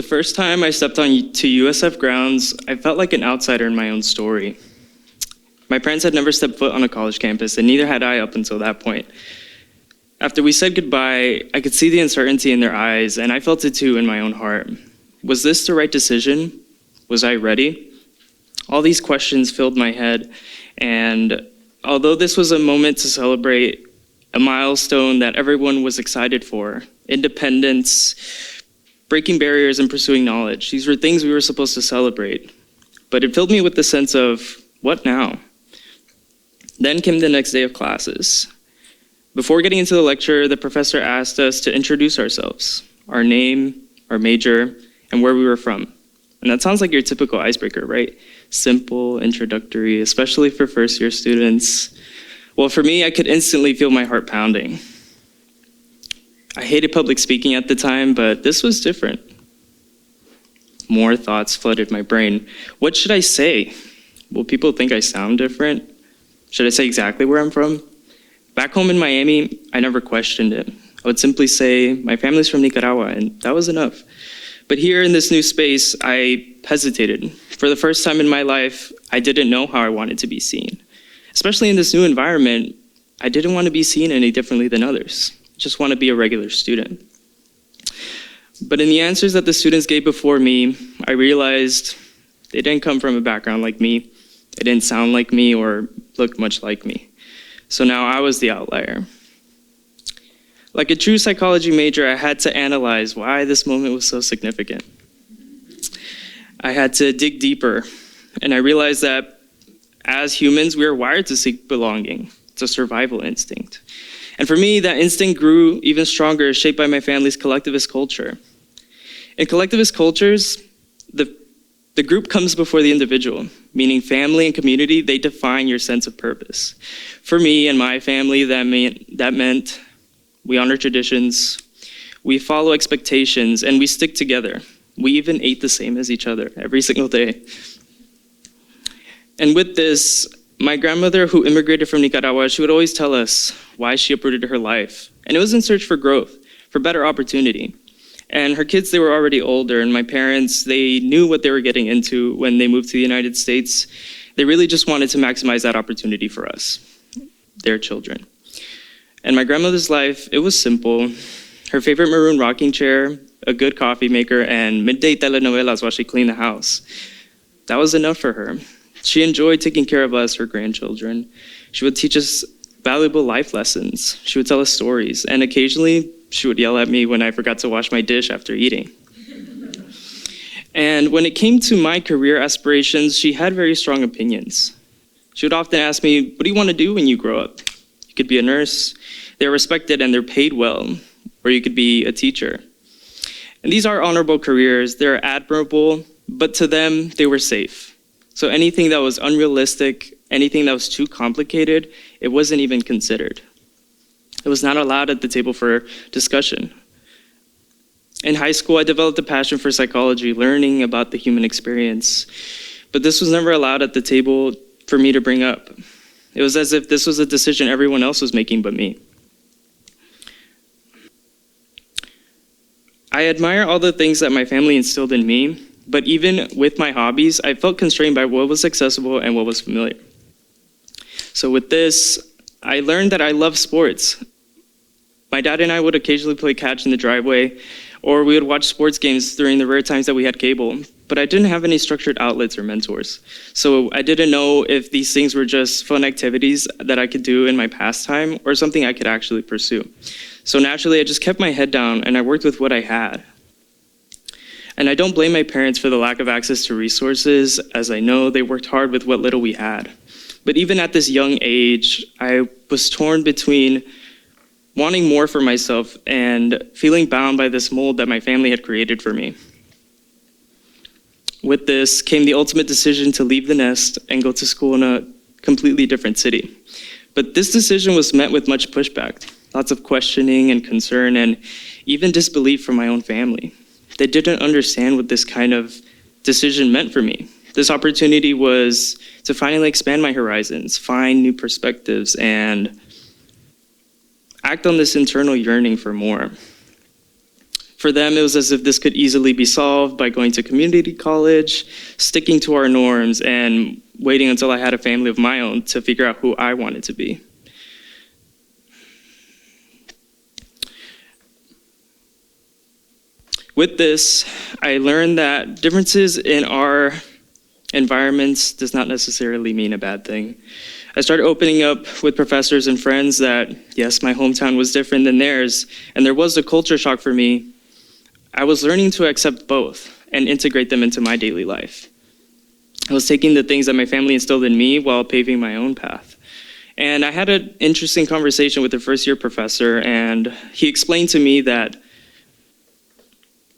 The first time I stepped on to USF grounds, I felt like an outsider in my own story. My parents had never stepped foot on a college campus, and neither had I up until that point. After we said goodbye, I could see the uncertainty in their eyes, and I felt it too in my own heart. Was this the right decision? Was I ready? All these questions filled my head, and although this was a moment to celebrate a milestone that everyone was excited for, independence, breaking barriers, and pursuing knowledge, these were things we were supposed to celebrate. But it filled me with the sense of, what now? Then came the next day of classes. Before getting into the lecture, the professor asked us to introduce ourselves, our name, our major, and where we were from. And that sounds like your typical icebreaker, right? Simple, introductory, especially for first-year students. Well, for me, I could instantly feel my heart pounding. I hated public speaking at the time, but this was different. More thoughts flooded my brain. What should I say? Will people think I sound different? Should I say exactly where I'm from? Back home in Miami, I never questioned it. I would simply say, my family's from Nicaragua, and that was enough. But here in this new space, I hesitated. For the first time in my life, I didn't know how I wanted to be seen. Especially in this new environment, I didn't want to be seen any differently than others. I just want to be a regular student. But in the answers that the students gave before me, I realized they didn't come from a background like me. They didn't sound like me or look much like me. So now I was the outlier. Like a true psychology major, I had to analyze why this moment was so significant. I had to dig deeper, and I realized that as humans, we are wired to seek belonging. It's a survival instinct. And for me, that instinct grew even stronger, shaped by my family's collectivist culture. In collectivist cultures, the group comes before the individual, meaning family and community, they define your sense of purpose. For me and my family, that meant we honor traditions, we follow expectations, and we stick together. We even ate the same as each other every single day. And with this, my grandmother, who immigrated from Nicaragua, she would always tell us why she uprooted her life. And it was in search for growth, for better opportunity. And her kids, they were already older, and my parents, they knew what they were getting into when they moved to the United States. They really just wanted to maximize that opportunity for us, their children. And my grandmother's life, it was simple. Her favorite maroon rocking chair, a good coffee maker, and midday telenovelas while she cleaned the house. That was enough for her. She enjoyed taking care of us, her grandchildren. She would teach us valuable life lessons. She would tell us stories, and occasionally she would yell at me when I forgot to wash my dish after eating. And when it came to my career aspirations, she had very strong opinions. She would often ask me, what do you want to do when you grow up? You could be a nurse. They're respected and they're paid well. Or you could be a teacher. And these are honorable careers. They're admirable, but to them, they were safe. So anything that was unrealistic, anything that was too complicated, it wasn't even considered. It was not allowed at the table for discussion. In high school, I developed a passion for psychology, learning about the human experience. But this was never allowed at the table for me to bring up. It was as if this was a decision everyone else was making but me. I admire all the things that my family instilled in me, but even with my hobbies, I felt constrained by what was accessible and what was familiar. So with this, I learned that I love sports. My dad and I would occasionally play catch in the driveway, or we would watch sports games during the rare times that we had cable, but I didn't have any structured outlets or mentors. So I didn't know if these things were just fun activities that I could do in my pastime or something I could actually pursue. So naturally, I just kept my head down and I worked with what I had. And I don't blame my parents for the lack of access to resources, as I know they worked hard with what little we had. But even at this young age, I was torn between wanting more for myself and feeling bound by this mold that my family had created for me. With this came the ultimate decision to leave the nest and go to school in a completely different city. But this decision was met with much pushback, lots of questioning and concern, and even disbelief from my own family. They didn't understand what this kind of decision meant for me. This opportunity was to finally expand my horizons, find new perspectives, and act on this internal yearning for more. For them, it was as if this could easily be solved by going to community college, sticking to our norms, and waiting until I had a family of my own to figure out who I wanted to be. With this, I learned that differences in our environments does not necessarily mean a bad thing. I started opening up with professors and friends that, yes, my hometown was different than theirs, and there was a culture shock for me. I was learning to accept both and integrate them into my daily life. I was taking the things that my family instilled in me while paving my own path. And I had an interesting conversation with a first-year professor, and he explained to me that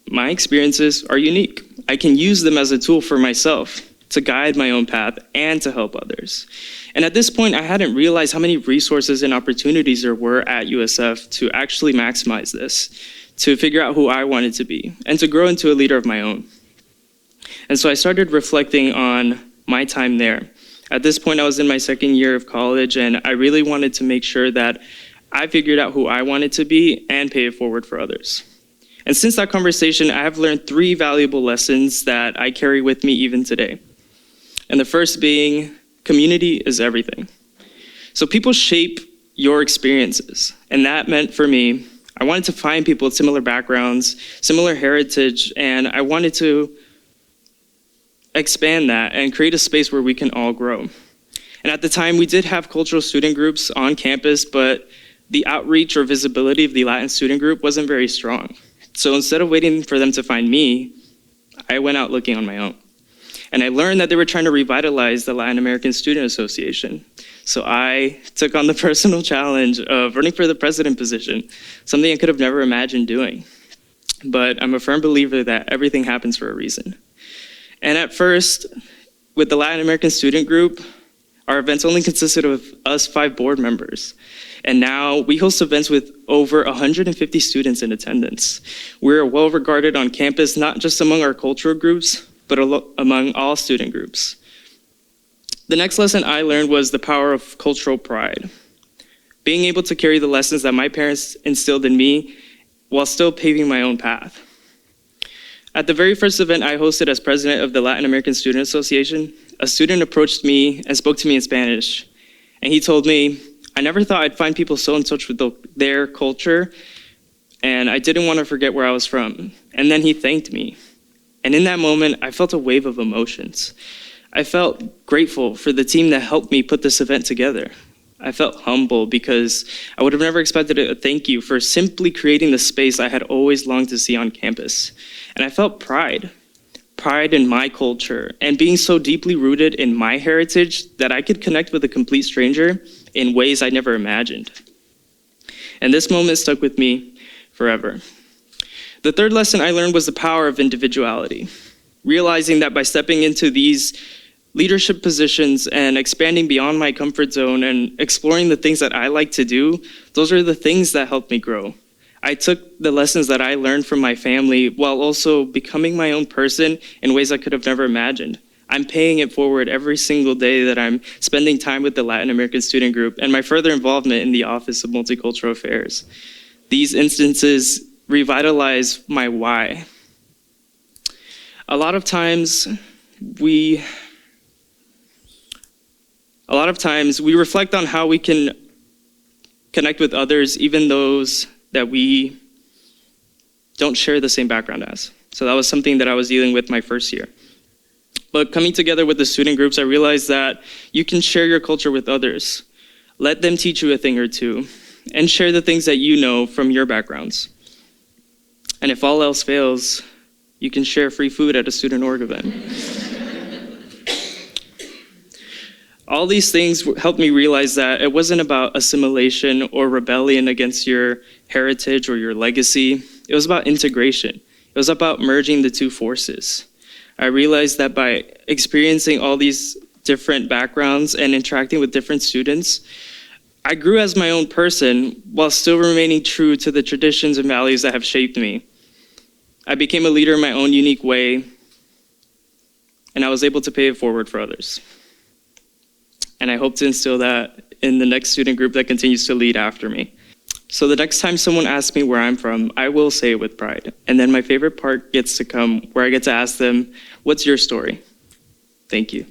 my experiences are unique. I can use them as a tool for myself to guide my own path and to help others. And at this point, I hadn't realized how many resources and opportunities there were at USF to actually maximize this, to figure out who I wanted to be, and to grow into a leader of my own. And so I started reflecting on my time there. At this point, I was in my second year of college, and I really wanted to make sure that I figured out who I wanted to be and pay it forward for others. And since that conversation, I have learned 3 valuable lessons that I carry with me even today. And the first being, community is everything. So people shape your experiences. And that meant for me, I wanted to find people with similar backgrounds, similar heritage, and I wanted to expand that and create a space where we can all grow. And at the time, we did have cultural student groups on campus, but the outreach or visibility of the Latin student group wasn't very strong. So instead of waiting for them to find me, I went out looking on my own. And I learned that they were trying to revitalize the Latin American Student Association. So I took on the personal challenge of running for the president position, something I could have never imagined doing. But I'm a firm believer that everything happens for a reason. And at first, with the Latin American Student Group, our events only consisted of us 5 board members. And now we host events with over 150 students in attendance. We're well regarded on campus, not just among our cultural groups, but among all student groups. The next lesson I learned was the power of cultural pride. Being able to carry the lessons that my parents instilled in me while still paving my own path. At the very first event I hosted as president of the Latin American Student Association, a student approached me and spoke to me in Spanish. And he told me, I never thought I'd find people so in touch with their culture, and I didn't want to forget where I was from. And then he thanked me. And in that moment, I felt a wave of emotions. I felt grateful for the team that helped me put this event together. I felt humble because I would have never expected a thank you for simply creating the space I had always longed to see on campus. And I felt pride in my culture and being so deeply rooted in my heritage that I could connect with a complete stranger in ways I never imagined. And this moment stuck with me forever. The third lesson I learned was the power of individuality, realizing that by stepping into these leadership positions and expanding beyond my comfort zone and exploring the things that I like to do, those are the things that helped me grow. I took the lessons that I learned from my family while also becoming my own person in ways I could have never imagined. I'm paying it forward every single day that I'm spending time with the Latin American Student Group and my further involvement in the Office of Multicultural Affairs. These instances revitalize my why. A lot of times we reflect on how we can connect with others, even those that we don't share the same background as. So that was something that I was dealing with my first year. But coming together with the student groups, I realized that you can share your culture with others. Let them teach you a thing or two, and share the things that you know from your backgrounds. And if all else fails, you can share free food at a student org event. All these things helped me realize that it wasn't about assimilation or rebellion against your heritage or your legacy. It was about integration. It was about merging the two forces. I realized that by experiencing all these different backgrounds and interacting with different students, I grew as my own person while still remaining true to the traditions and values that have shaped me. I became a leader in my own unique way, and I was able to pay it forward for others. And I hope to instill that in the next student group that continues to lead after me. So the next time someone asks me where I'm from, I will say it with pride. And then my favorite part gets to come, where I get to ask them, what's your story? Thank you.